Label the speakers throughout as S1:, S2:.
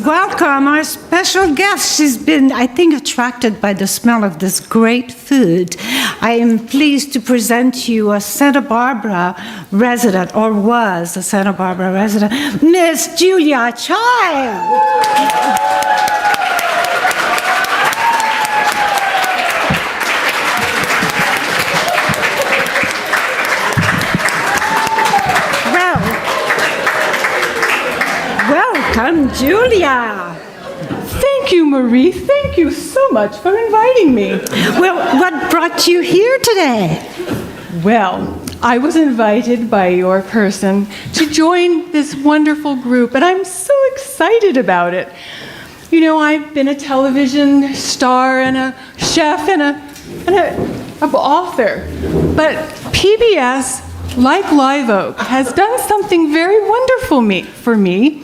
S1: welcome our special guest. She's been, I think, attracted by the smell of this great food. I am pleased to present to you a Santa Barbara resident, or was a Santa Barbara resident, Miss Julia Child. Welcome, Julia.
S2: Thank you, Marie. Thank you so much for inviting me.
S1: Well, what brought you here today?
S2: Well, I was invited by your person to join this wonderful group, and I'm so excited about it. You know, I've been a television star and a chef and an author, but PBS, like Live Oak, has done something very wonderful for me.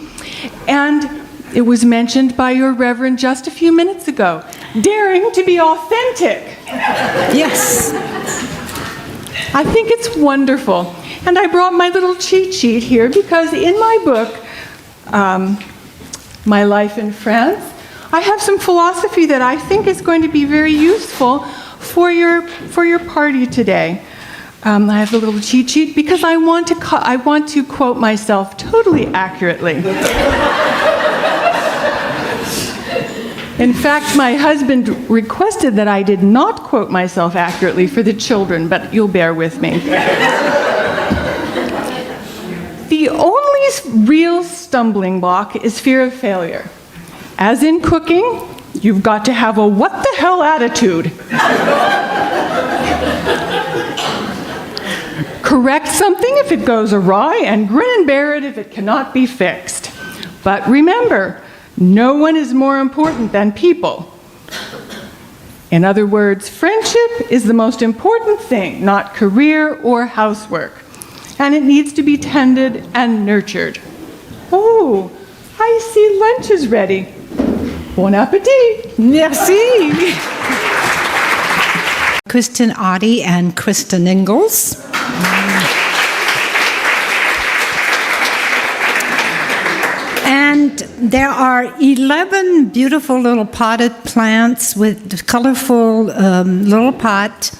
S2: And it was mentioned by your Reverend just a few minutes ago, daring to be authentic.
S1: Yes.
S2: I think it's wonderful. And I brought my little cheat sheet here because in my book, My Life in France, I have some philosophy that I think is going to be very useful for your party today. I have a little cheat sheet because I want to quote myself totally accurately. In fact, my husband requested that I did not quote myself accurately for the children, but you'll bear with me. The only real stumbling block is fear of failure. As in cooking, you've got to have a what the hell attitude. Correct something if it goes awry, and grin and bear it if it cannot be fixed. But remember, no one is more important than people. In other words, friendship is the most important thing, not career or housework. And it needs to be tended and nurtured. Oh, I see lunch is ready. Bon appetit.
S1: Merci. Kristen Oddie and Kristen Ingalls. And there are 11 beautiful little potted plants with colorful little pot.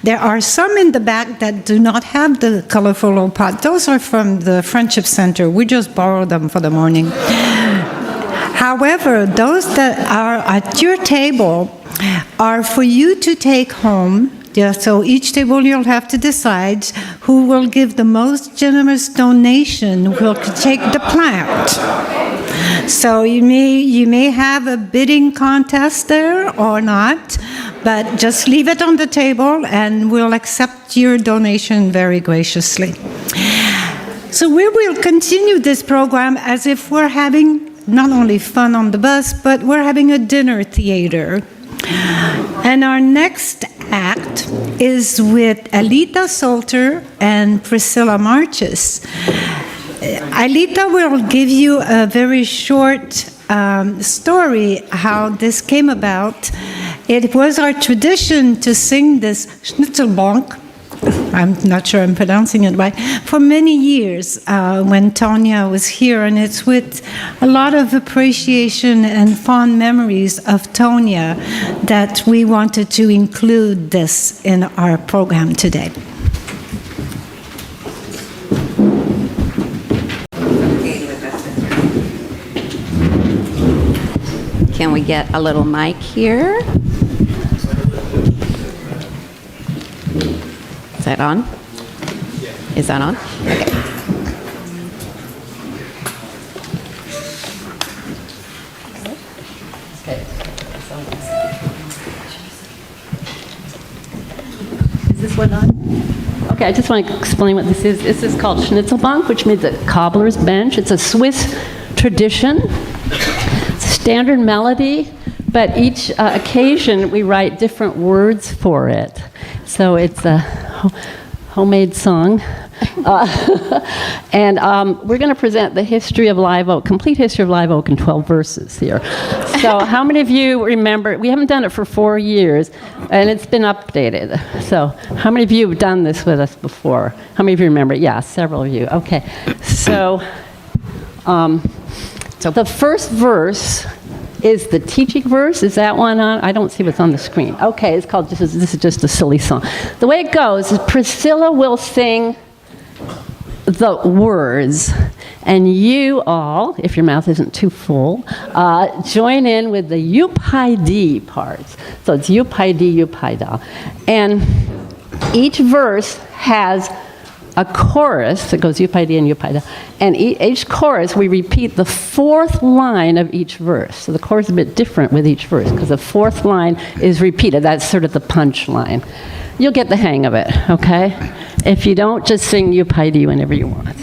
S1: There are some in the back that do not have the colorful little pot. Those are from the Friendship Center. We just borrowed them for the morning. However, those that are at your table are for you to take home. Yeah, so each table you'll have to decide who will give the most generous donation will take the plant. So you may have a bidding contest there or not, but just leave it on the table and we'll accept your donation very graciously. So we will continue this program as if we're having not only fun on the bus, but we're having a dinner theater. And our next act is with Alita Salter and Priscilla Marches. Alita will give you a very short story how this came about. It was our tradition to sing this Schnitzelbank, I'm not sure I'm pronouncing it right, for many years when Tonya was here, and it's with a lot of appreciation and fond memories of Tonya that we wanted to include this in our program today.
S3: Can we get a little mic here? Is that on? Is that on? Okay.
S4: Is this one on? Okay, I just want to explain what this is. This is called Schnitzelbank, which means a cobbler's bench. It's a Swiss tradition. It's a standard melody, but each occasion we write different words for it. So it's a homemade song. And we're going to present the history of Live Oak, complete history of Live Oak in 12 verses here. So how many of you remember, we haven't done it for 4 years, and it's been updated. So how many of you have done this with us before? How many of you remember? Yeah, several of you. Okay. So The first verse is the teaching verse. Is that one on? I don't see what's on the screen. Okay, it's called, this is just a silly song. The way it goes is Priscilla will sing the words, and you all, if your mouth isn't too full, join in with the you-pi-dee parts. So it's you-pi-dee, you-pi-da. And each verse has a chorus that goes you-pi-dee and you-pi-da. And each chorus, we repeat the fourth line of each verse. So the chorus is a bit different with each verse because the fourth line is repeated. That's sort of the punch line. You'll get the hang of it, okay? If you don't, just sing you-pi-dee whenever you want.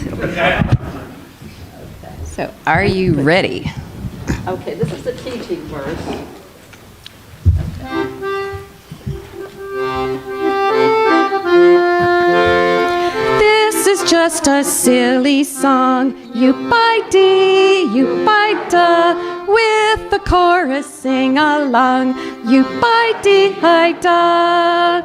S3: So, are you ready?
S4: Okay, this is the teaching verse.
S5: This is just a silly song, you-pi-dee, you-pi-da, with the chorus sing along, you-pi-dee-hi-da.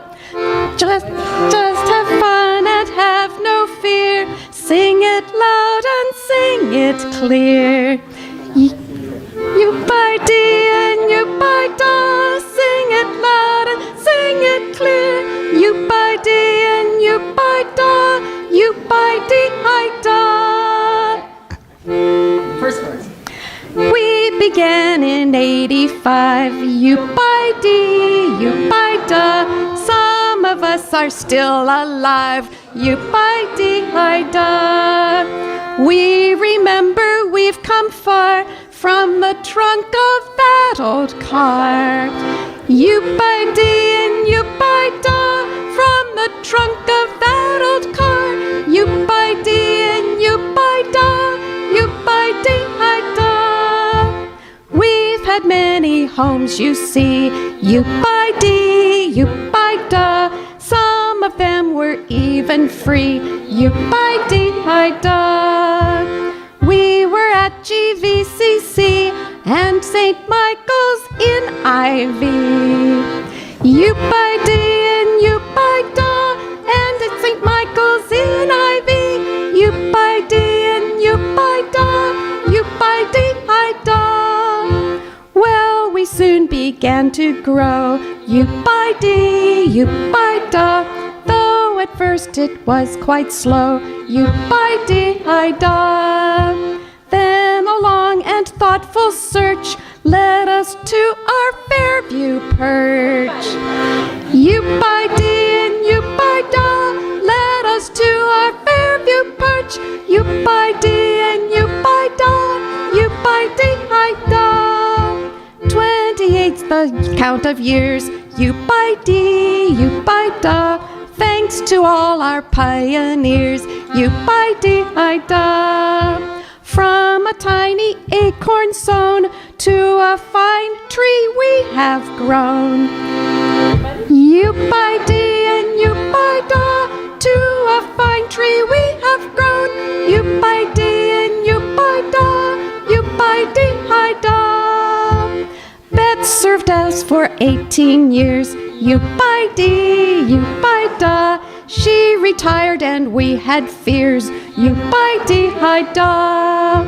S5: Just have fun and have no fear, sing it loud and sing it clear. You-pi-dee and you-pi-da, sing it loud and sing it clear. You-pi-dee and you-pi-da, you-pi-dee-hi-da.
S4: First verse.
S5: We began in '85, you-pi-dee, you-pi-da. Some of us are still alive, you-pi-dee-hi-da. We remember we've come far from the trunk of that old car. You-pi-dee and you-pi-da, from the trunk of that old car. You-pi-dee and you-pi-da, you-pi-dee-hi-da. We've had many homes, you see, you-pi-dee, you-pi-da. Some of them were even free, you-pi-dee-hi-da. We were at GVCC and St. Michael's in Ivy. You-pi-dee and you-pi-da, and at St. Michael's in Ivy. You-pi-dee and you-pi-da, you-pi-dee-hi-da. Well, we soon began to grow, you-pi-dee, you-pi-da, though at first it was quite slow, you-pi-dee-hi-da. Then a long and thoughtful search led us to our Fairview perch. You-pi-dee and you-pi-da, led us to our Fairview perch. You-pi-dee and you-pi-da, you-pi-dee-hi-da. 28's the count of years, you-pi-dee, you-pi-da. Thanks to all our pioneers, you-pi-dee-hi-da. From a tiny acorn sown to a fine tree we have grown. You-pi-dee and you-pi-da, to a fine tree we have grown. You-pi-dee and you-pi-da, you-pi-dee-hi-da. Beth served us for 18 years, you-pi-dee, you-pi-da. She retired and we had fears, you-pi-dee-hi-da.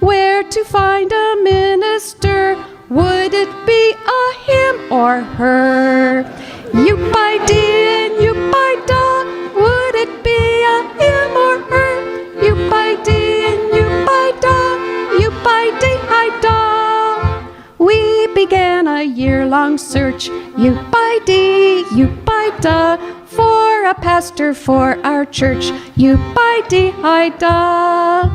S5: Where to find a minister? Would it be a him or her? You-pi-dee and you-pi-da, would it be a him or her? You-pi-dee and you-pi-da, you-pi-dee-hi-da. We began a year-long search, you-pi-dee, you-pi-da, for a pastor for our church, you-pi-dee-hi-da.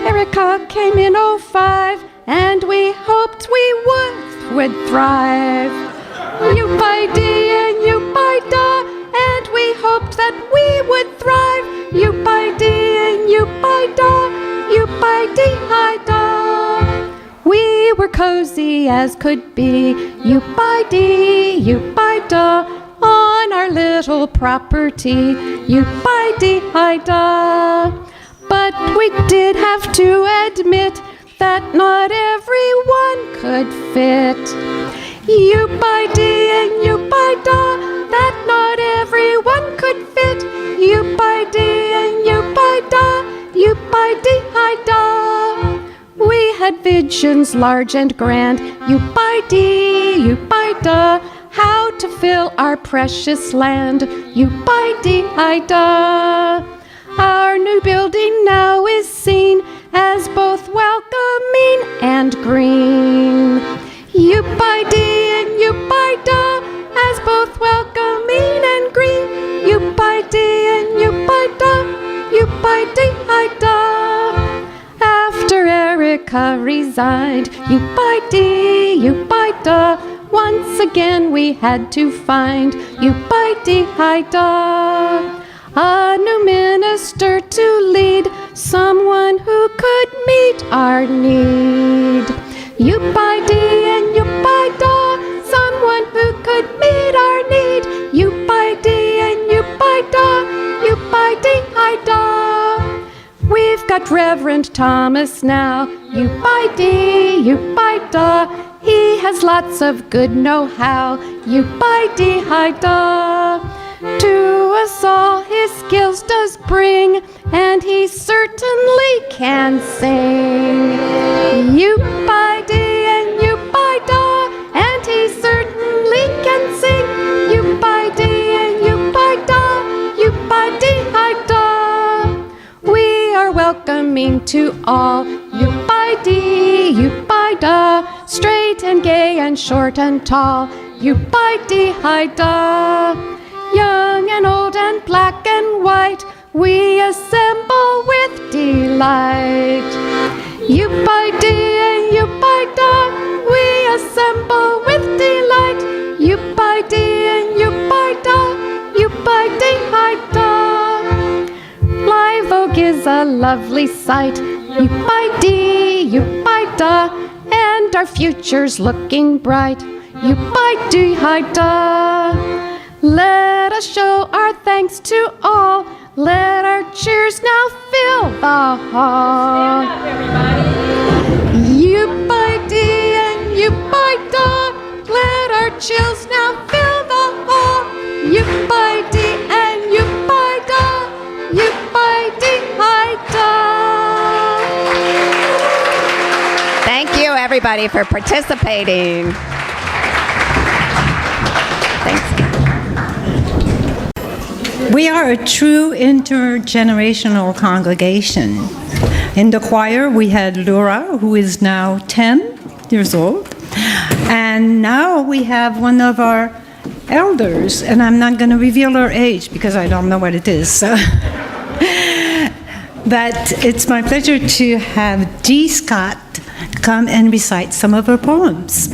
S5: Erica came in '05, and we hoped we would thrive. You-pi-dee and you-pi-da, and we hoped that we would thrive. You-pi-dee and you-pi-da, you-pi-dee-hi-da. We were cozy as could be, you-pi-dee, you-pi-da, on our little property, you-pi-dee-hi-da. But we did have to admit that not everyone could fit. You-pi-dee and you-pi-da, that not everyone could fit. You-pi-dee and you-pi-da, you-pi-dee-hi-da. had visions large and grand. You-by-dee, you-by-da, how to fill our precious land. You-by-dee-hi-da. Our new building now is seen as both welcoming and green. You-by-dee and you-by-da, as both welcoming and green. You-by-dee and you-by-da, you-by-dee-hi-da. After Erica resigned, you-by-dee, you-by-da, once again we had to find you-by-dee-hi-da. A new minister to lead, someone who could meet our need. You-by-dee and you-by-da, someone who could meet our need. You-by-dee and you-by-da, you-by-dee-hi-da. We've got Reverend Thomas now. You-by-dee, you-by-da, he has lots of good know-how. You-by-dee-hi-da. To us all his skills does bring, and he certainly can sing. You-by-dee and you-by-da, and he certainly can sing. You-by-dee and you-by-da, you-by-dee-hi-da. We are welcoming to all. You-by-dee, you-by-da, straight and gay and short and tall. You-by-dee-hi-da. Young and old and black and white, we assemble with delight. You-by-dee and you-by-da, we assemble with delight. You-by-dee and you-by-da, you-by-dee-hi-da. Live Oak is a lovely sight. You-by-dee, you-by-da, and our future's looking bright. You-by-dee-hi-da. Let us show our thanks to all. Let our cheers now fill the hall. Stand up, everybody. You-by-dee and you-by-da, let our cheers now fill the hall. You-by-dee and you-by-da, you-by-dee-hi-da.
S3: Thank you, everybody, for participating. Thanks.
S1: We are a true intergenerational congregation. In the choir, we had Laura, who is now 10 years old. And now we have one of our elders, and I'm not going to reveal her age because I don't know what it is. So. But it's my pleasure to have G. Scott come and recite some of her poems.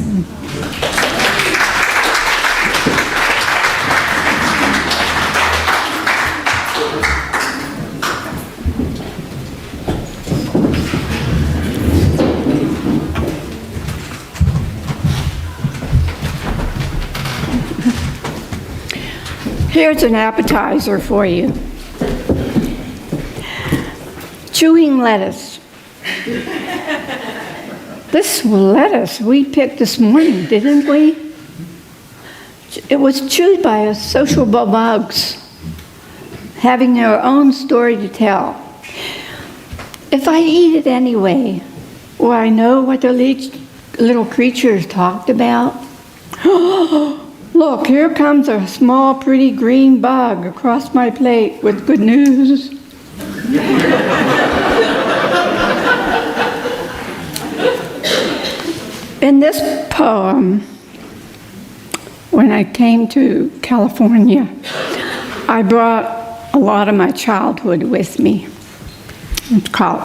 S6: Here's an appetizer for you. Chewing lettuce. This lettuce we picked this morning, didn't we? It was chewed by sociable bugs, having their own story to tell. If I eat it anyway, will I know what the little creatures talked about? Look, here comes a small, pretty green bug across my plate with good news. In this poem, when I came to California, I brought a lot of my childhood with me. It's called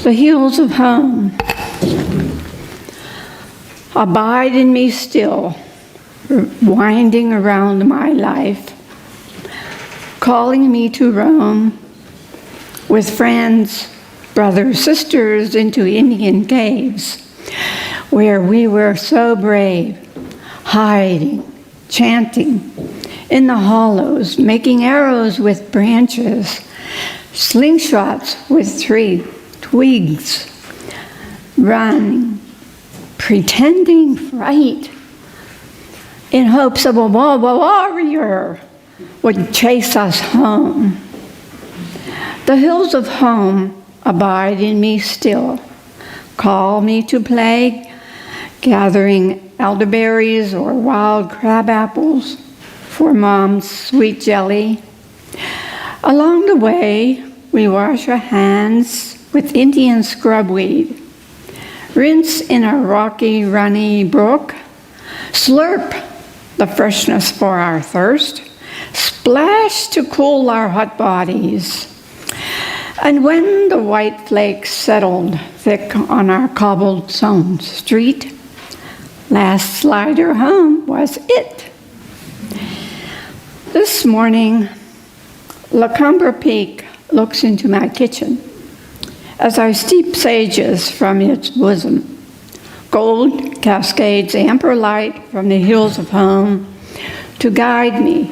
S6: The Hills of Home. Abide in me still, winding around my life, calling me to roam with friends, brothers, sisters into Indian caves, where we were so brave, hiding, chanting in the hollows, making arrows with branches, slingshots with twigs, running, pretending fright, in hopes of a warrior would chase us home. The hills of home abide in me still, call me to play, gathering elderberries or wild crab apples for Mom's sweet jelly. Along the way, we wash our hands with Indian scrubweed, rinse in a rocky, runny brook, slurp the freshness for our thirst, splash to cool our hot bodies. And when the white flakes settled thick on our cobblestone street, last slider home was it. This morning, Lacumber Peak looks into my kitchen as I steep sages from its bosom. Gold cascades amber light from the hills of home to guide me.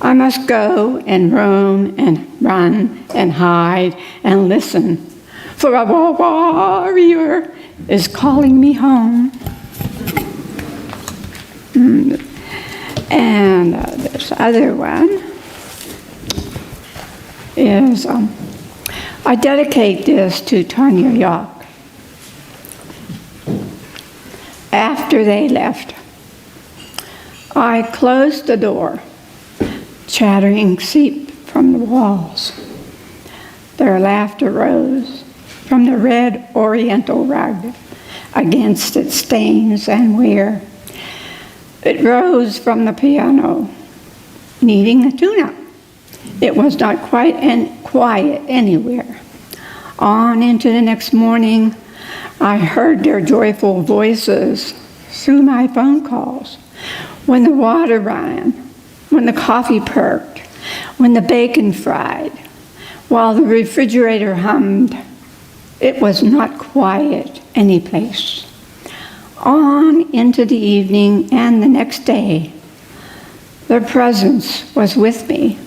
S6: I must go and roam and run and hide and listen, for a warrior is calling me home. And this other one is, I dedicate this to Tanya Yock. After they left, I closed the door. Chattering seeped from the walls. Their laughter rose from the red oriental rug against its stains and wear. It rose from the piano, needing a tune-up. It was not quite quiet anywhere. On into the next morning, I heard their joyful voices through my phone calls. When the water ran, when the coffee perked, when the bacon fried, while the refrigerator hummed, it was not quiet any place. On into the evening and the next day, their presence was with me.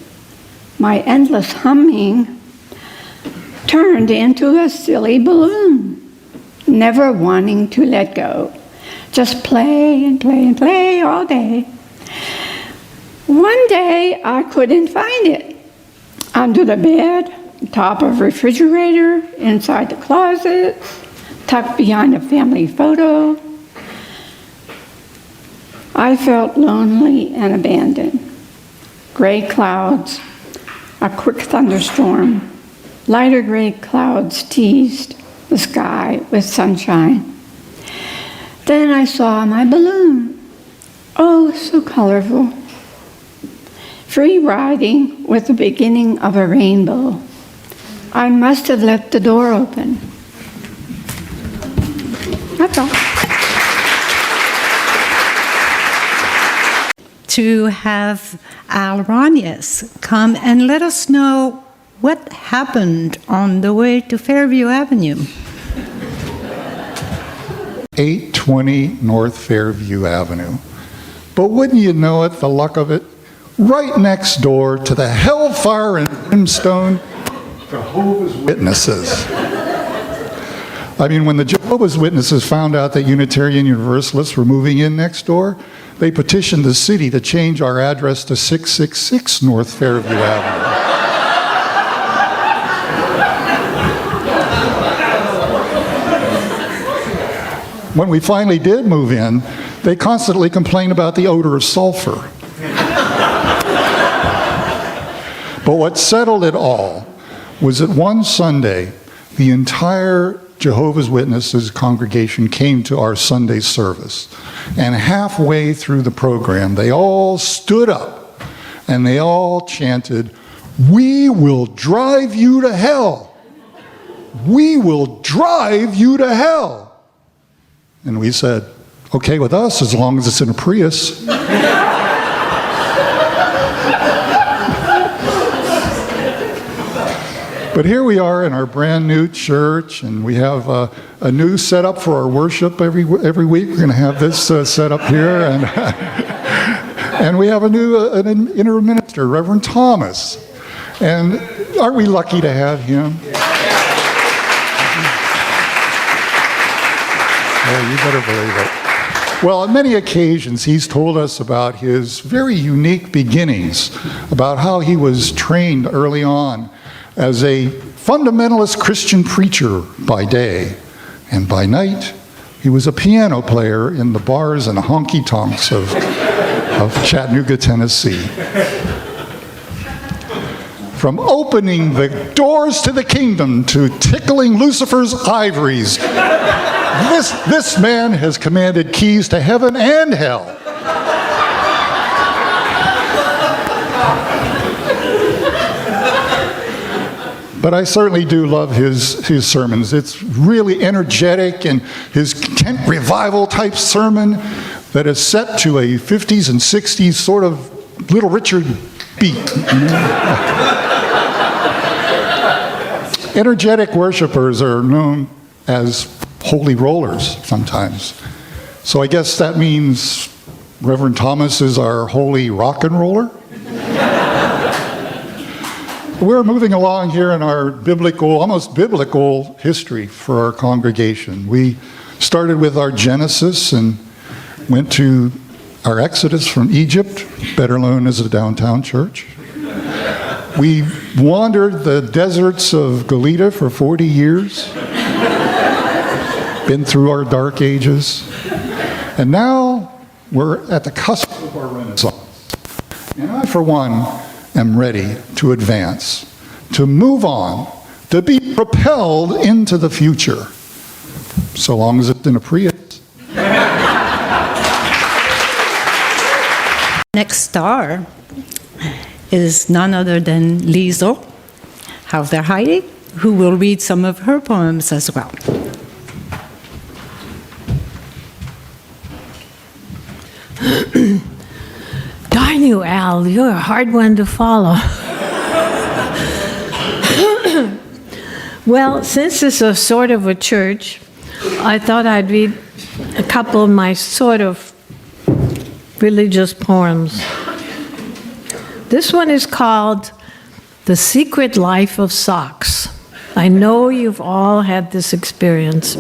S6: My endless humming turned into a silly balloon, never wanting to let go. Just play and play and play all day. One day I couldn't find it. Under the bed, top of refrigerator, inside the closet, tucked behind a family photo. I felt lonely and abandoned. Gray clouds, a quick thunderstorm, lighter gray clouds teased the sky with sunshine. Then I saw my balloon. Oh, so colorful. Free riding with the beginning of a rainbow. I must have left the door open. That's all.
S1: To have Al Ranius come and let us know what happened on the way to Fairview Avenue.
S7: 820 North Fairview Avenue. But wouldn't you know it, the luck of it, right next door to the hellfire and brimstone Jehovah's Witnesses. I mean, when the Jehovah's Witnesses found out that Unitarian Universalists were moving in next door, they petitioned the city to change our address to 666 North Fairview Avenue. When we finally did move in, they constantly complained about the odor of sulfur. But what settled it all was that one Sunday, the entire Jehovah's Witnesses congregation came to our Sunday service. And halfway through the program, they all stood up and they all chanted, "We will drive you to hell. We will drive you to hell." And we said, okay with us as long as it's in a Prius. But here we are in our brand new church, and we have a new setup for our worship every week. We're going to have this set up here, and and we have a new an interim minister, Reverend Thomas. And aren't we lucky to have him? Oh, you better believe it. Well, on many occasions, he's told us about his very unique beginnings, about how he was trained early on as a fundamentalist Christian preacher by day, And by night, he was a piano player in the bars and honky-tonks of Chattanooga, Tennessee. From opening the doors to the kingdom to tickling Lucifer's ivories, this man has commanded keys to heaven and hell. But I certainly do love his sermons. It's really energetic, and his tent revival type sermon that is set to a 50s and 60s sort of Little Richard beat. Energetic worshipers are known as holy rollers sometimes. So I guess that means Reverend Thomas is our holy rock and roller? We're moving along here in our biblical, almost biblical history for our congregation. We started with our Genesis and went to our Exodus from Egypt, better known as the downtown church. We wandered the deserts of Galita for 40 years, been through our dark ages, and now we're at the cusp of our Renaissance. And I, for one, am ready to advance, to move on, to be propelled into the future, so long as it's in a Prius.
S1: Next star is none other than Liesl Hauser-Heidi, who will read some of her poems as well.
S8: Darn you, Al, you're a hard one to follow. Well, since it's a sort of a church, I thought I'd read a couple of my sort of religious poems. This one is called The Secret Life of Socks. I know you've all had this experience.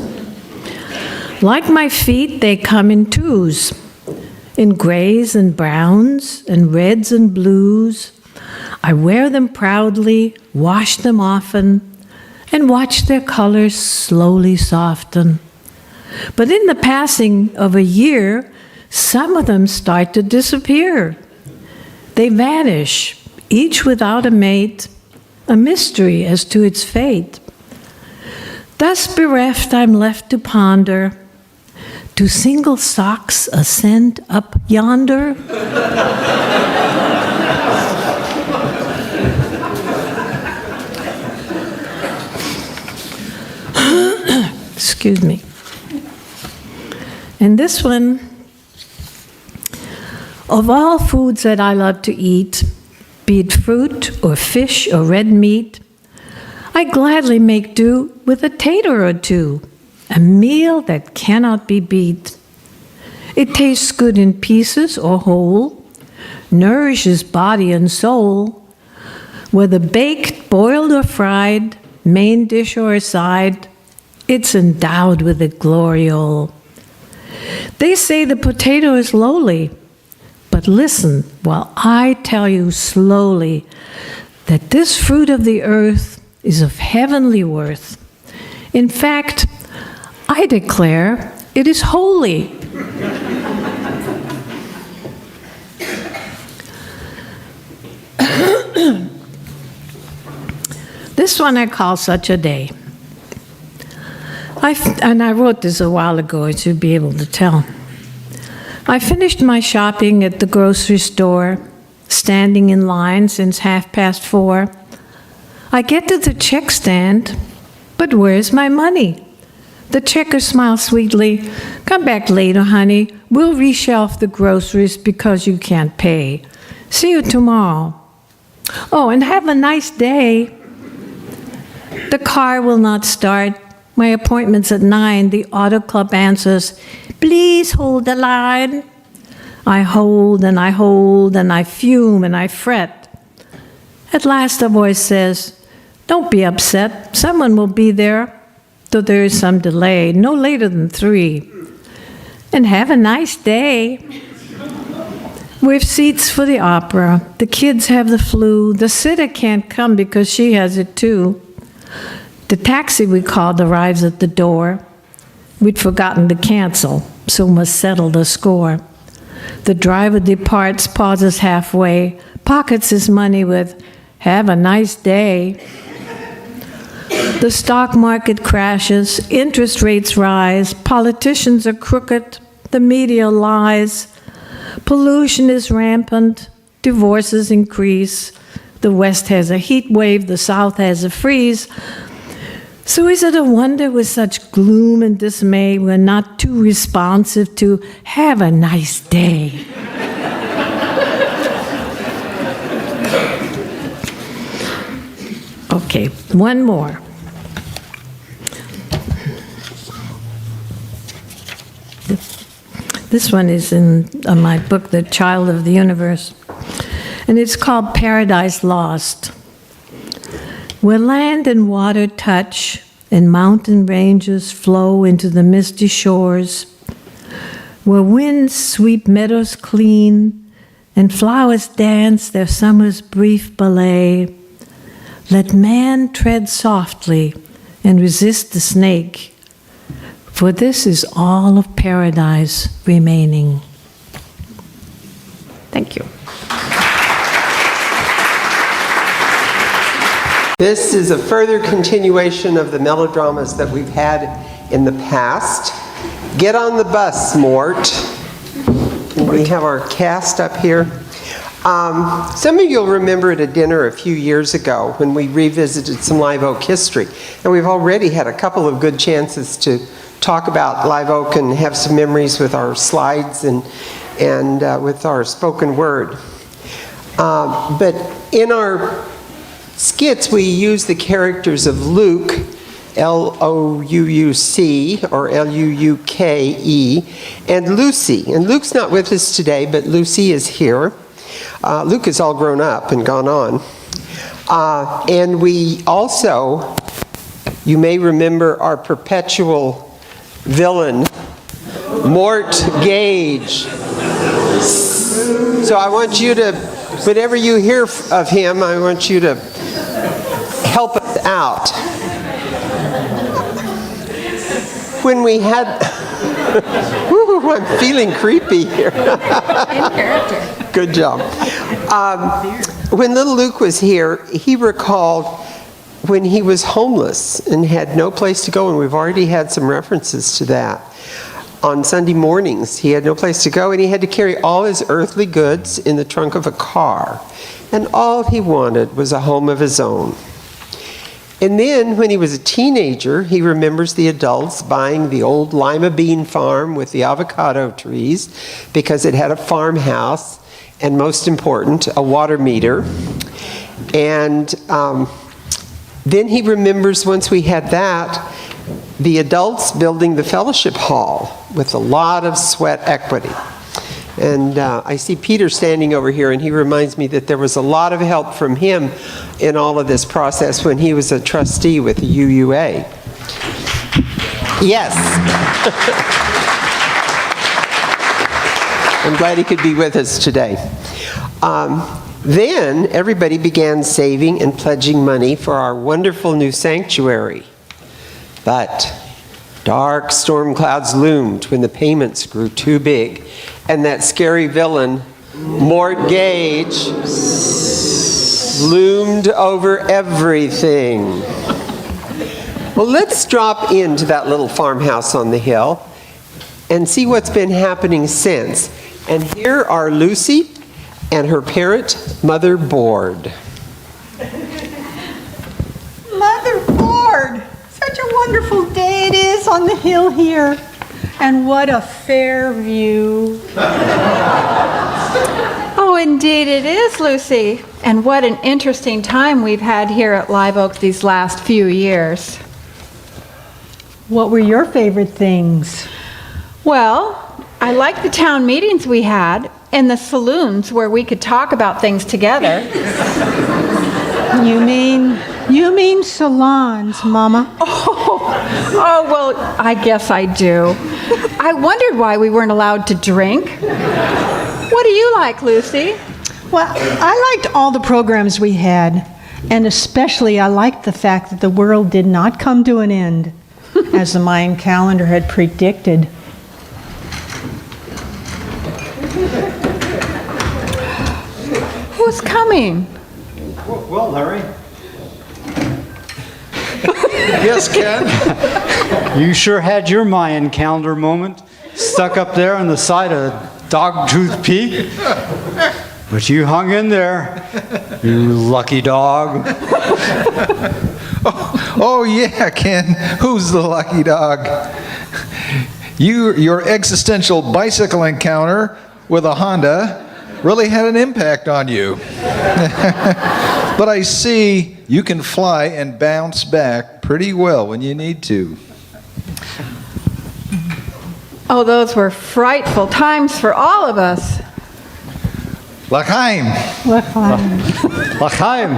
S8: Like my feet, they come in twos, in grays and browns, and reds and blues. I wear them proudly, wash them often, and watch their colors slowly soften. But in the passing of a year, some of them start to disappear. They vanish, each without a mate, a mystery as to its fate. Thus bereft, I'm left to ponder, do single socks ascend up yonder? Excuse me. And this one, of all foods that I love to eat, be it fruit or fish or red meat, I gladly make do with a tater or two, a meal that cannot be beat. It tastes good in pieces or whole, nourishes body and soul, whether baked, boiled, or fried, main dish or a side, it's endowed with a gloriole. They say the potato is lowly, but listen while I tell you slowly that this fruit of the earth is of heavenly worth. In fact, I declare it is holy. This one I call Such a Day. I wrote this a while ago, I should be able to tell. I finished my shopping at the grocery store, standing in line since 4:30. I get to the check stand, but where's my money? The checker smiles sweetly. Come back later, honey. We'll reshelf the groceries because you can't pay. See you tomorrow. Oh, and have a nice day. The car will not start. My appointment's at 9. The auto club answers, please hold the line. I hold and I hold and I fume and I fret. At last a voice says, don't be upset. Someone will be there, though there is some delay, no later than 3. And have a nice day. We've seats for the opera. The kids have the flu. The sitter can't come because she has it too. The taxi we called arrives at the door. We'd forgotten to cancel, so must settle the score. The driver departs, pauses halfway, pockets his money with, "Have a nice day." The stock market crashes, interest rates rise, politicians are crooked, the media lies, pollution is rampant, divorces increase, the West has a heat wave, the South has a freeze. So is it a wonder with such gloom and dismay we're not too responsive to "have a nice day"? Okay, one more. This one is in my book, The Child of the Universe, and it's called Paradise Lost. Where land and water touch and mountain ranges flow into the misty shores, where winds sweep meadows clean and flowers dance their summer's brief ballet, let man tread softly and resist the snake, for this is all of paradise remaining. Thank you.
S9: This is a further continuation of the melodramas that we've had in the past. Get on the bus, Mort. We have our cast up here. Some of you will remember at a dinner a few years ago when we revisited some Live Oak history. And we've already had a couple of good chances to talk about Live Oak and have some memories with our slides and with our spoken word. But in our skits, we use the characters of Luke, L-O-U-U-C, or L-U-U-K-E, and Lucy. And Luke's not with us today, but Lucy is here. Luke is all grown up and gone on. And we also, you may remember our perpetual villain, Mort Gage. So I want you to, whenever you hear of him, I want you to help us out. When we had, woo, I'm feeling creepy here. In character. Good job. When little Luke was here, he recalled when he was homeless and had no place to go, and we've already had some references to that. On Sunday mornings, he had no place to go, and he had to carry all his earthly goods in the trunk of a car. And all he wanted was a home of his own. And then, when he was a teenager, he remembers the adults buying the old lima bean farm with the avocado trees because it had a farmhouse and, most important, a water meter. And then he remembers, once we had that, the adults building the fellowship hall with a lot of sweat equity. And I see Peter standing over here, and he reminds me that there was a lot of help from him in all of this process when he was a trustee with the UUA. Yes. I'm glad he could be with us today. Then everybody began saving and pledging money for our wonderful new sanctuary. But dark storm clouds loomed when the payments grew too big, and that scary villain, Mort Gage, loomed over everything. Well, let's drop into that little farmhouse on the hill and see what's been happening since. And here are Lucy and her parent, Mother Board.
S10: Mother Board! Such a wonderful day it is on the hill here. And what a fair view.
S5: Oh, indeed it is, Lucy. And what an interesting time we've had here at Live Oak these last few years.
S10: What were your favorite things?
S5: Well, I liked the town meetings we had and the saloons where we could talk about things together.
S10: You mean salons, Mama?
S5: Oh, well, I guess I do. I wondered why we weren't allowed to drink. What do you like, Lucy?
S10: Well, I liked all the programs we had, and especially I liked the fact that the world did not come to an end. as the Mayan calendar had predicted.
S2: Who's coming?
S11: Well, Larry.
S12: Yes, Ken?
S11: You sure had your Mayan calendar moment stuck up there on the side of Dogtooth Peak. But you hung in there, you lucky dog.
S12: Oh, yeah, Ken. Who's the lucky dog? Your existential bicycle encounter with a Honda really had an impact on you. But I see you can fly and bounce back pretty well when you need to.
S10: Oh, those were frightful times for all of us.
S12: L'chaim.
S11: L'chaim.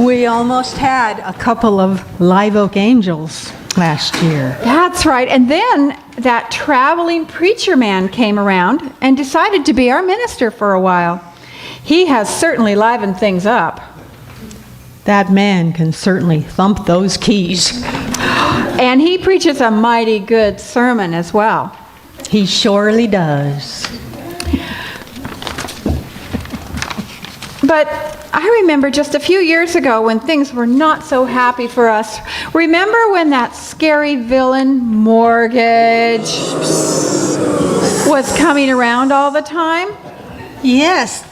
S10: We almost had a couple of Live Oak Angels last year.
S2: That's right. And then that traveling preacher man came around and decided to be our minister for a while. He has certainly livened things up.
S10: That man can certainly thump those keys.
S2: And he preaches a mighty good sermon as well.
S10: He surely does.
S2: But I remember just a few years ago when things were not so happy for us. Remember when that scary villain mortgage was coming around all the time?
S10: Yes.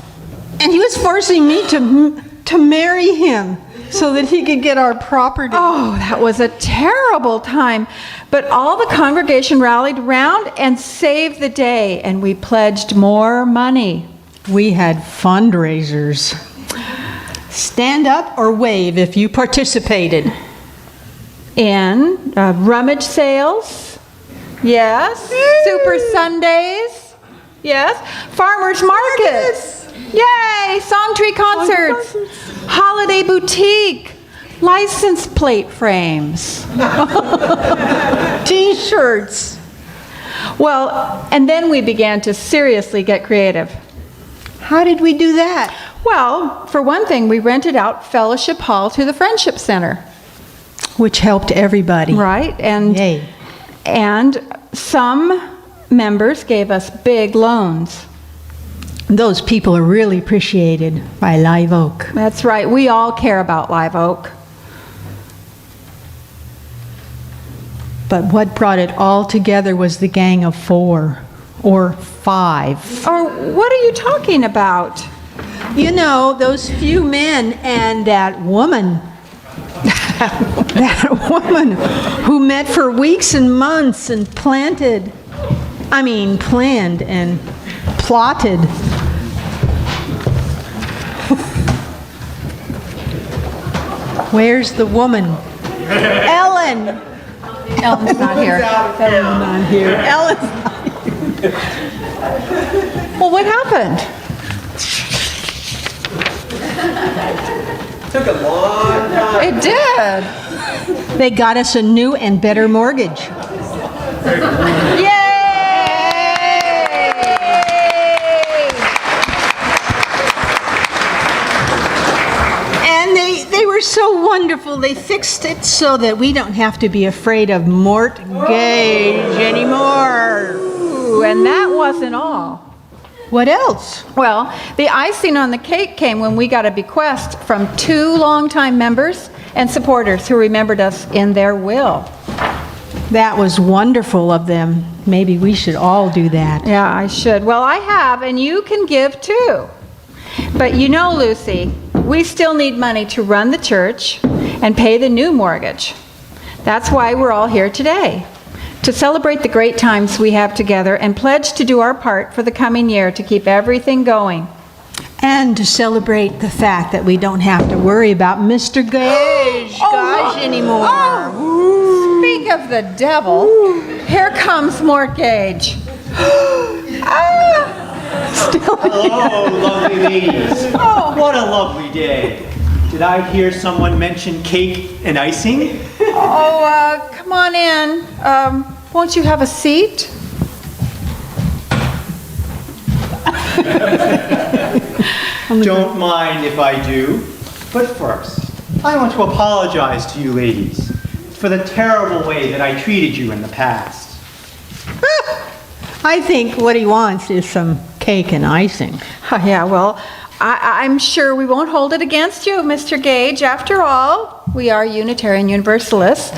S10: And he was forcing me to marry him so that he could get our property.
S2: Oh, that was a terrible time. But all the congregation rallied round and saved the day, and we pledged more money.
S10: We had fundraisers. Stand up or wave if you participated.
S2: In rummage sales, yes. Super Sundays, yes. Farmers markets, yay. Song tree concerts, holiday boutique, license plate frames,
S10: T-shirts.
S2: Well, and then we began to seriously get creative.
S10: How did we do that?
S2: Well, for one thing, we rented out Fellowship Hall to the Friendship Center.
S10: Which helped everybody.
S2: Right, and
S10: Yay.
S2: And some members gave us big loans.
S10: Those people are really appreciated by Live Oak.
S2: That's right, we all care about Live Oak.
S10: But what brought it all together was the gang of 4 or 5.
S2: Or what are you talking about?
S10: You know, those few men and that woman. That woman who met for weeks and months and planned and plotted. Where's the woman? Ellen.
S2: Ellen's not here.
S10: Ellen's not here. Ellen's not here.
S2: Well, what happened?
S9: Took a long time.
S2: It did.
S10: They got us a new and better mortgage.
S2: Yay!
S10: And they were so wonderful. They fixed it so that we don't have to be afraid of mortgage anymore.
S2: Ooh, and that wasn't all.
S10: What else?
S2: Well, the icing on the cake came when we got a bequest from 2 longtime members and supporters who remembered us in their will.
S10: That was wonderful of them. Maybe we should all do that.
S2: Yeah, I should. Well, I have, and you can give too. But you know, Lucy, we still need money to run the church and pay the new mortgage. That's why we're all here today, to celebrate the great times we have together and pledge to do our part for the coming year to keep everything going.
S10: And to celebrate the fact that we don't have to worry about Mr. Gage anymore.
S2: Oh, speak of the devil. Here comes Mortgage.
S11: Hello, lovely ladies. Oh, what a lovely day. Did I hear someone mention cake and icing?
S2: Oh, come on in. Won't you have a seat?
S11: Don't mind if I do. But first,
S13: I want to apologize to you ladies for the terrible way that I treated you in the past.
S10: I think what he wants is some cake and icing.
S5: Oh, yeah, well, I'm sure we won't hold it against you, Mr. Gage. After all, we are Unitarian Universalists,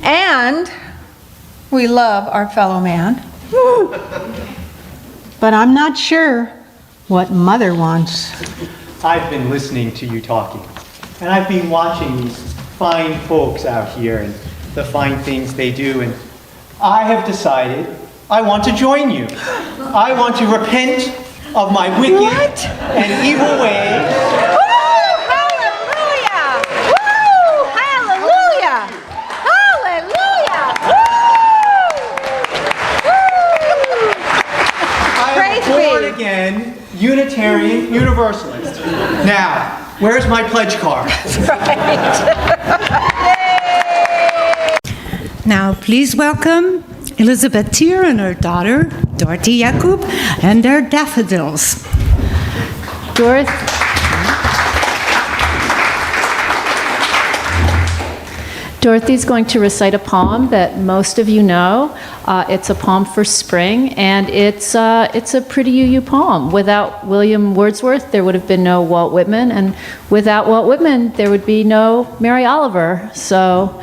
S5: and we love our fellow man.
S10: But I'm not sure what Mother wants.
S13: I've been listening to you talking, and I've been watching these fine folks out here and the fine things they do, and I have decided I want to join you. I want to repent of my wicked and evil ways.
S5: Hallelujah! Woo! Hallelujah! Hallelujah! Woo!
S13: I am a born again Unitarian Universalist. Now, where's my pledge card?
S1: Now, please welcome Elizabeth Tier and her daughter, Dorothy Jakub, and their daffodils.
S4: Dorothy's going to recite a poem that most of you know. It's a poem for spring, and it's a pretty UU poem. Without William Wordsworth, there would have been no Walt Whitman, and without Walt Whitman, there would be no Mary Oliver. So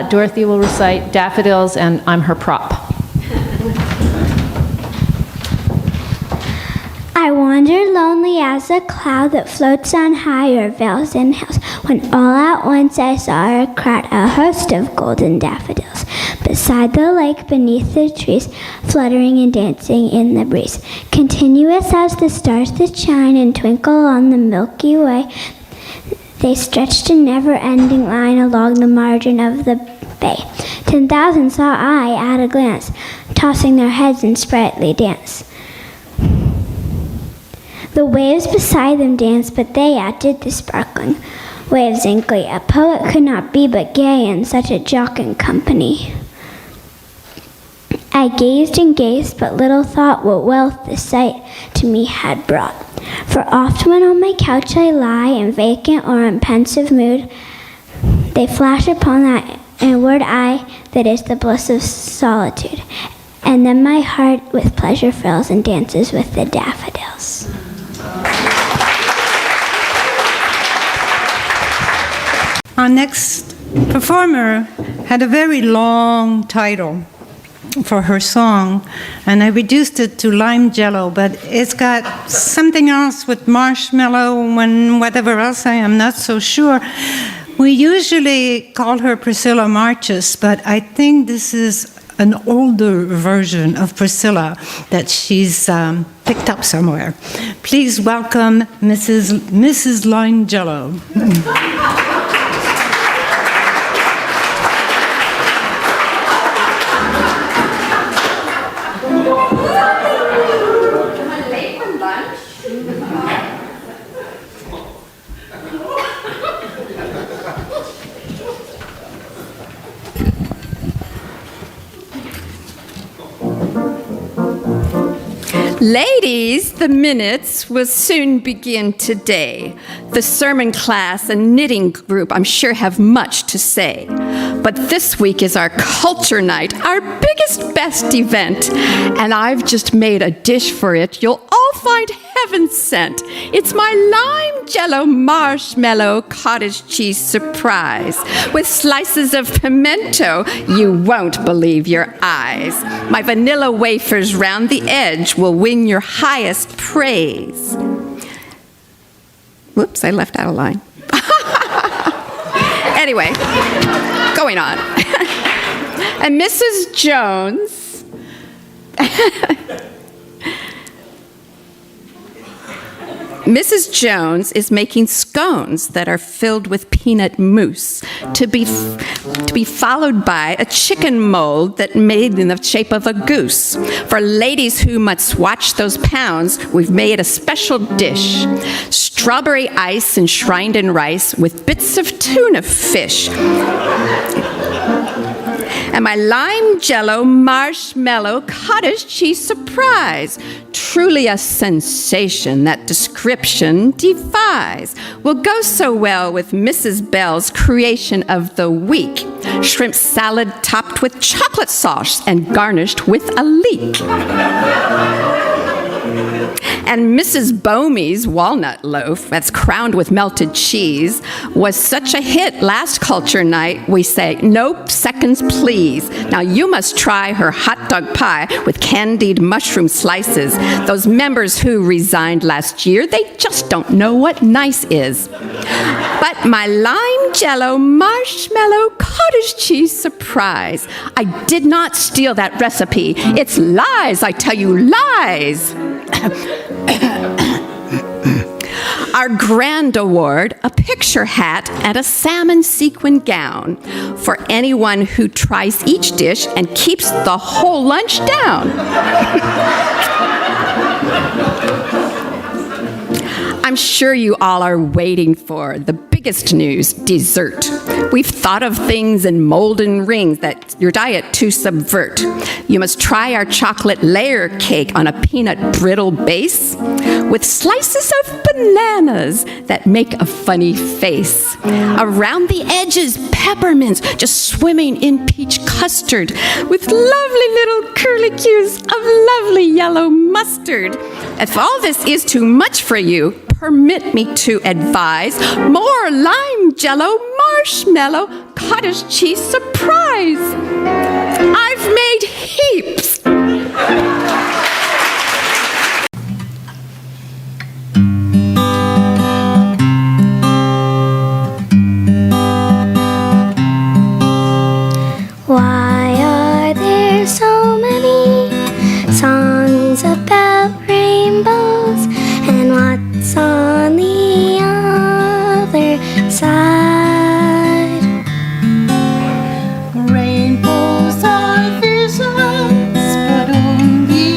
S4: Dorothy will recite Daffodils, and I'm her prop.
S14: I wander lonely as a cloud that floats on higher vales and hills, when all at once I saw a crowd, a host of golden daffodils, beside the lake, beneath the trees, fluttering and dancing in the breeze. Continuous as the stars that shine and twinkle on the Milky Way, they stretched a never-ending line along the margin of the bay. 10,000 saw I at a glance, tossing their heads in sprightly dance. The waves beside them danced, but they outdid the sparkling waves in glee. A poet could not be but gay in such a jocund company. I gazed and gazed, but little thought what wealth the sight to me had brought. For oft when on my couch I lie, in vacant or in pensive mood, they flash upon that inward eye that is the bliss of solitude. And then my heart with pleasure fills and dances with the daffodils.
S1: Our next performer had a very long title for her song, and I reduced it to Lime Jello, but it's got something else with marshmallow and whatever else, I am not so sure. We usually call her Priscilla Marches, but I think this is an older version of Priscilla that she's picked up somewhere. Please welcome Mrs. Lime Jello.
S5: Ladies, the minutes will soon begin today. The sermon class and knitting group, I'm sure, have much to say. But this week is our culture night, our biggest, best event. And I've just made a dish for it you'll all find heaven sent. It's my lime jello marshmallow cottage cheese surprise with slices of pimento. You won't believe your eyes. My vanilla wafers round the edge will win your highest praise. Whoops, I left out a line. Anyway, going on. And Mrs. Jones, Mrs. Jones is making scones that are filled with peanut mousse to be followed by a chicken mold that made in the shape of a goose. For ladies who must watch those pounds, we've made a special dish. Strawberry ice enshrined in rice with bits of tuna fish. And my lime jello marshmallow cottage cheese surprise, truly a sensation that description defies, will go so well with Mrs. Bell's creation of the week. Shrimp salad topped with chocolate sauce and garnished with a leek. And Mrs. Bomey's walnut loaf that's crowned with melted cheese was such a hit last culture night, we say, nope, seconds please. Now you must try her hot dog pie with candied mushroom slices. Those members who resigned last year, they just don't know what nice is. But my lime jello marshmallow cottage cheese surprise, I did not steal that recipe. It's lies, I tell you, lies. Our grand award, a picture hat and a salmon sequin gown for anyone who tries each dish and keeps the whole lunch down. I'm sure you all are waiting for the biggest news, dessert. We've thought of things in molten rings that your diet to subvert. You must try our chocolate layer cake on a peanut brittle base with slices of bananas that make a funny face. Around the edges, peppermints just swimming in peach custard with lovely little curlicues of lovely yellow mustard. If all this is too much for you, permit me to advise more lime jello marshmallow cottage cheese surprise. I've made heaps.
S14: Why are there so many songs about rainbows, and what's on the other side?
S10: Rainbows are visions, but only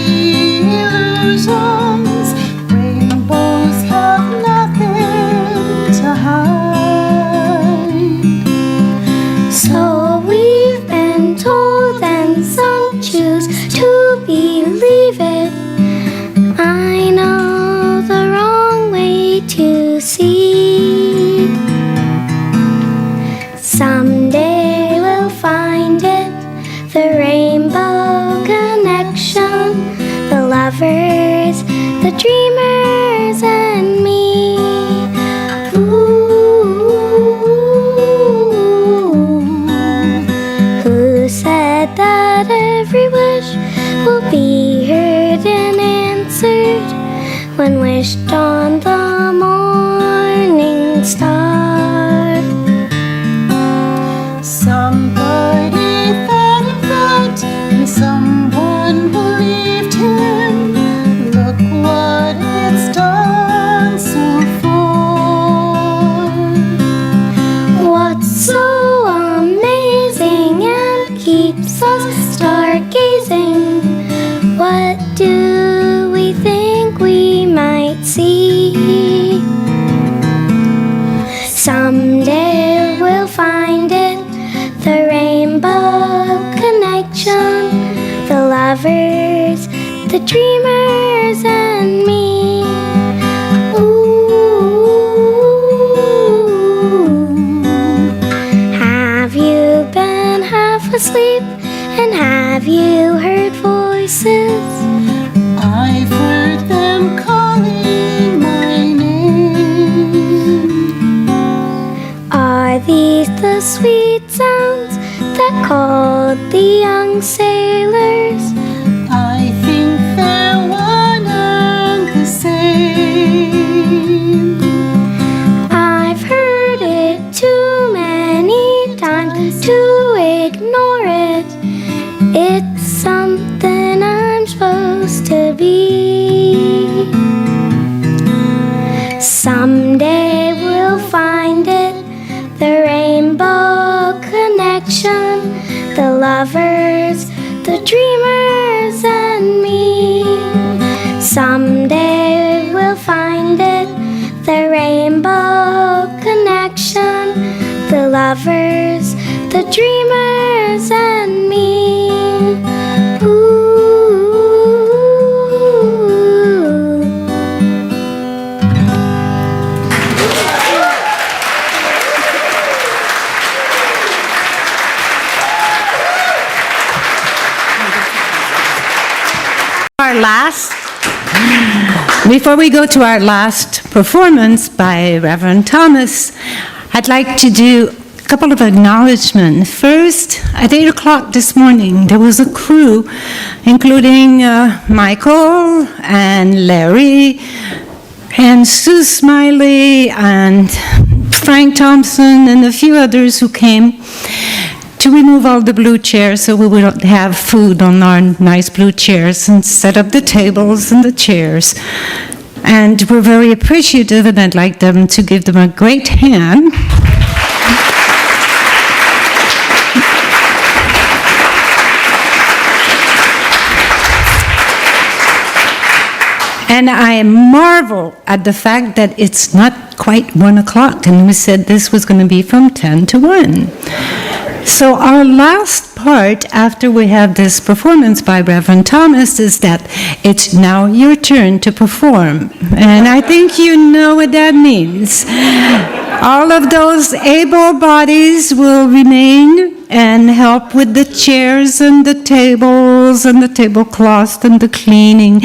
S10: illusions. Rainbows have nothing to hide.
S14: So we've been told, and some choose to believe it. I know the wrong way to see. Someday we'll find it, the rainbow connection, the lovers, the dreamers, and me. Who said that every wish will be heard and answered when wished on the morning star?
S10: Somebody thought of that, and someone believed him. Look what it's done so far.
S14: What's so amazing and keeps us stargazing? What do we think we might see? Someday we'll find it, the rainbow connection, the lovers, the dreamers, and me. Have you been half asleep, and have you heard voices?
S10: I've heard them calling my name.
S14: Are these the sweet sounds that called the young sailors?
S10: I think they're one and the same.
S14: I've heard it too many times to ignore it. It's something I'm supposed to be. Someday we'll find it, the rainbow connection, the lovers, the dreamers, and me. Someday we'll find it, the rainbow connection, the lovers, the dreamers and me. Ooh.
S1: Before we go to our last performance by Reverend Thomas, I'd like to do a couple of acknowledgments. First, at 8 o'clock this morning, there was a crew, including Michael and Larry and Sue Smiley and Frank Thompson and a few others who came to remove all the blue chairs so we would have food on our nice blue chairs and set up the tables and the chairs. And we're very appreciative, and I'd like them to give them a great hand. And I marvel at the fact that it's not quite 1 o'clock, and we said this was going to be from 10 to 1. So our last part, after we have this performance by Reverend Thomas, is that it's now your turn to perform. And I think you know what that means. All of those able bodies will remain and help with the chairs and the tables and the tablecloth and the cleaning.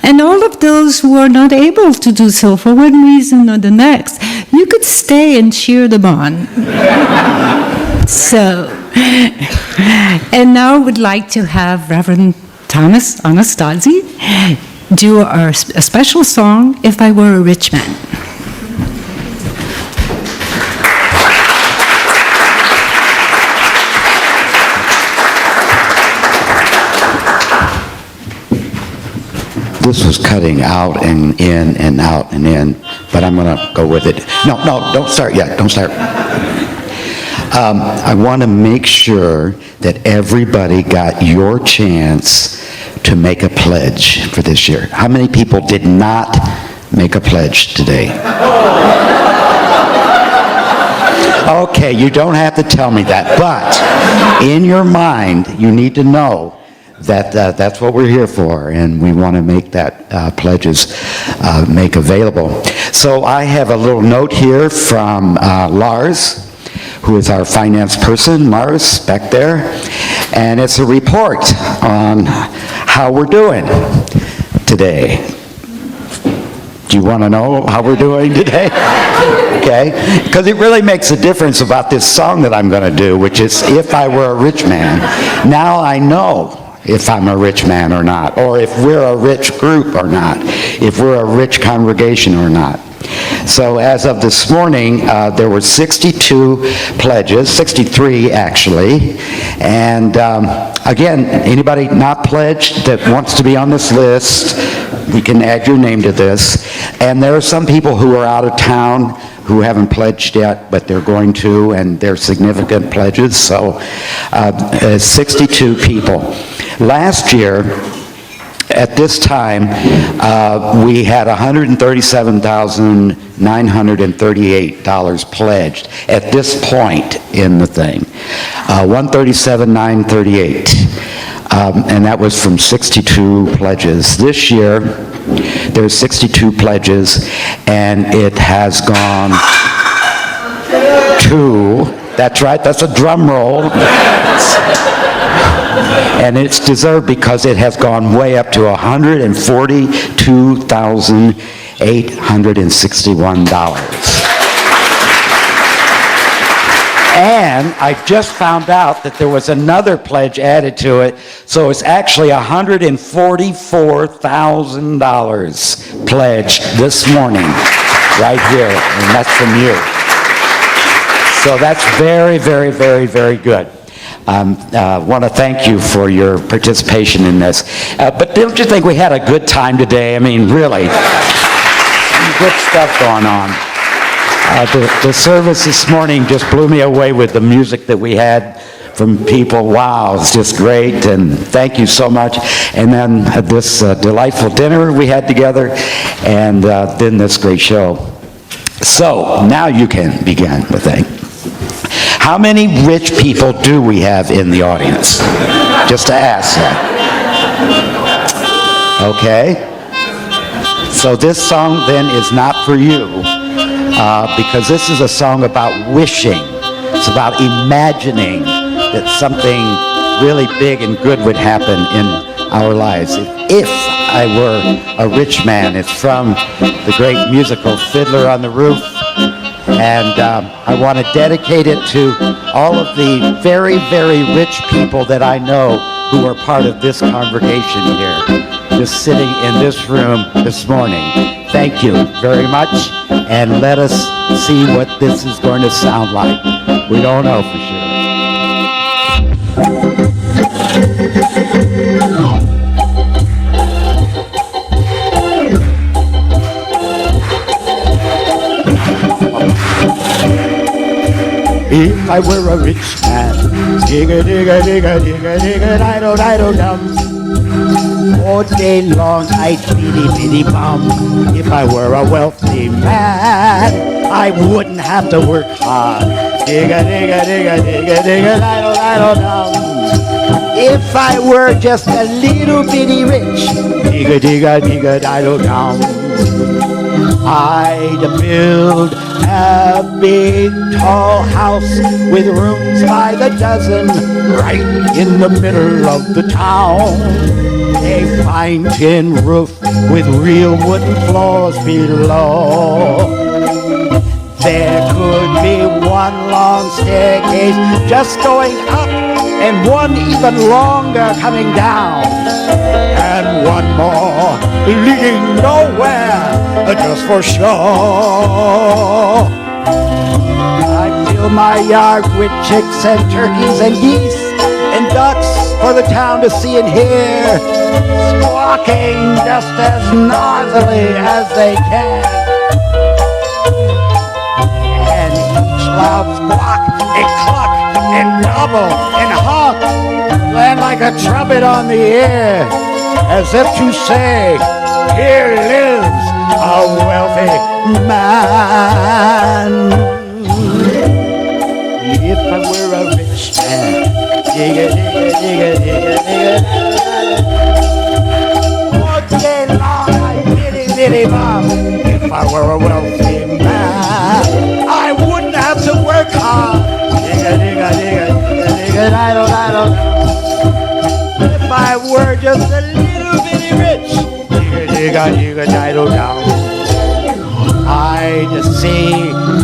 S1: And all of those who are not able to do so for one reason or the next, you could stay and cheer them on. So, and now I would like to have Reverend Thomas Anastasi do a special song, If I Were a Rich Man.
S15: This was cutting out and in and out and in, but I'm going to go with it. No, don't start yet. Don't start. I want to make sure that everybody got your chance to make a pledge for this year. How many people did not make a pledge today? Okay, you don't have to tell me that, but in your mind, you need to know that that's what we're here for, and we want to make that pledges make available. So I have a little note here from Lars, who is our finance person, Mars, back there, and it's a report on how we're doing today. Do you want to know how we're doing today? Okay, because it really makes a difference about this song that I'm going to do, which is If I Were a Rich Man. Now I know if I'm a rich man or not, or if we're a rich group or not, if we're a rich congregation or not. So as of this morning, there were 62 pledges, 63 actually, and again, anybody not pledged that wants to be on this list, we can add your name to this. And there are some people who are out of town who haven't pledged yet, but they're going to, and they're significant pledges, so 62 people. Last year, at this time, we had $137,938 pledged at this point in the thing. $137,938. And that was from 62 pledges. This year, there's 62 pledges, and it has gone to, that's right, that's a drum roll. And it's deserved because it has gone way up to $142,861. And I just found out that there was another pledge added to it, so it's actually $144,000 pledged this morning, right here, and that's from you. So that's very, very, very, very good. Want to thank you for your participation in this. But don't you think we had a good time today? I mean, really, good stuff going on. The service this morning just blew me away with the music that we had from people. Wow, it's just great, and thank you so much. And then this delightful dinner we had together, and then this great show. So now you can begin the thing. How many rich people do we have in the audience? Just to ask that. Okay? So this song then is not for you, because this is a song about wishing. It's about imagining that something really big and good would happen in our lives. If I were a rich man, it's from the great musical Fiddler on the Roof. And I want to dedicate it to all of the very, very rich people that I know who are part of this congregation here, just sitting in this room this morning. Thank you very much, and let us see what this is going to sound like. We don't know for sure. If I were a rich man, digga digga digga digga digga dido dido dum. All day long I'd bitty bitty bum. If I were a wealthy man, I wouldn't have to work hard. Digga digga digga digga digga dido dido dum. If I were just a little bitty rich, digga digga digga dido dum. I'd build a big tall house with rooms by the dozen right in the middle of the town. A fine tin roof with real wooden floors below. There could be one long staircase just going up and one even longer coming down. And one more leading nowhere, just for show. I fill my yard with chicks and turkeys and geese and ducks for the town to see and hear, squawking just as noisily as they can. And each loud squawk and cluck and gobble and honk land like a trumpet on the air, as if to say, here lives a wealthy man. If I were a rich man, digga digga digga digga digga, all day long I'd bitty bitty bum. If I were a wealthy man, I wouldn't have to work hard. Digga digga digga digga digga dido dido. If I were just a little bitty rich, digga digga digga dido down, I'd see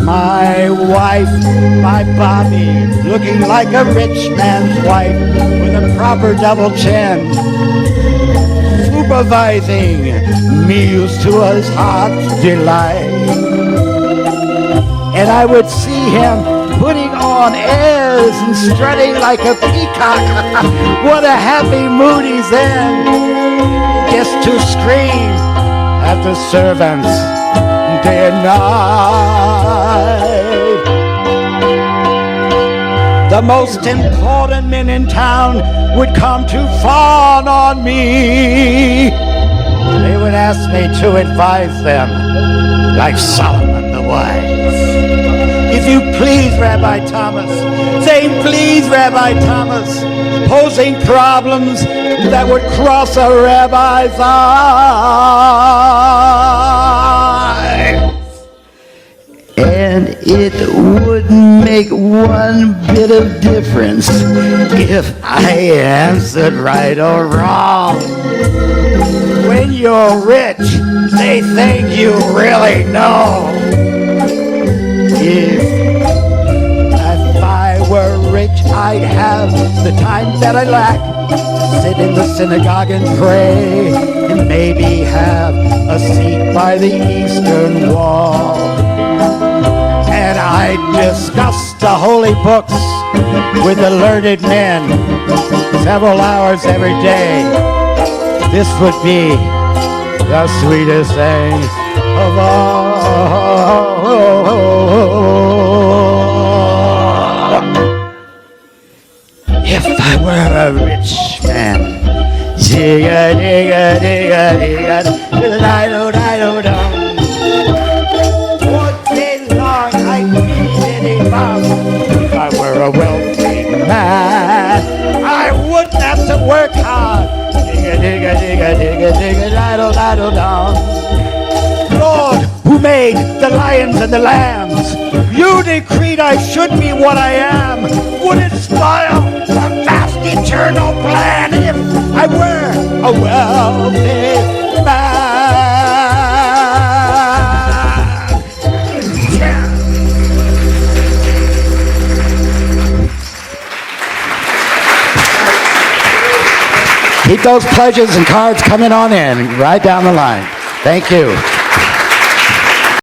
S15: my wife, my Bobby, looking like a rich man's wife with a proper double chin, supervising meals to his heart's delight. And I would see him putting on airs and strutting like a peacock. What a happy mood he's in, just to scream at the servants day and night. The most important men in town would come to fawn on me. They would ask me to advise them, like Solomon the wise. If you please, Rabbi Thomas, say please, Rabbi Thomas, posing problems that would cross a rabbi's eye. And it wouldn't make one bit of difference if I answered right or wrong. When you're rich, they think you really know. If I were rich, I'd have the time that I lack, sit in the synagogue and pray, and maybe have a seat by the eastern wall. And I'd discuss the holy books with the learned men several hours every day. This would be the sweetest thing of all. If I were a rich man, digga digga digga digga dido dido dum. All day long I'd be bitty bum. If I were made the lions and the lambs. You decreed I should be what I am. Would it spoil the vast eternal plan if I were a wealthy man? Keep those pledges and cards coming on in, right down the line. Thank you.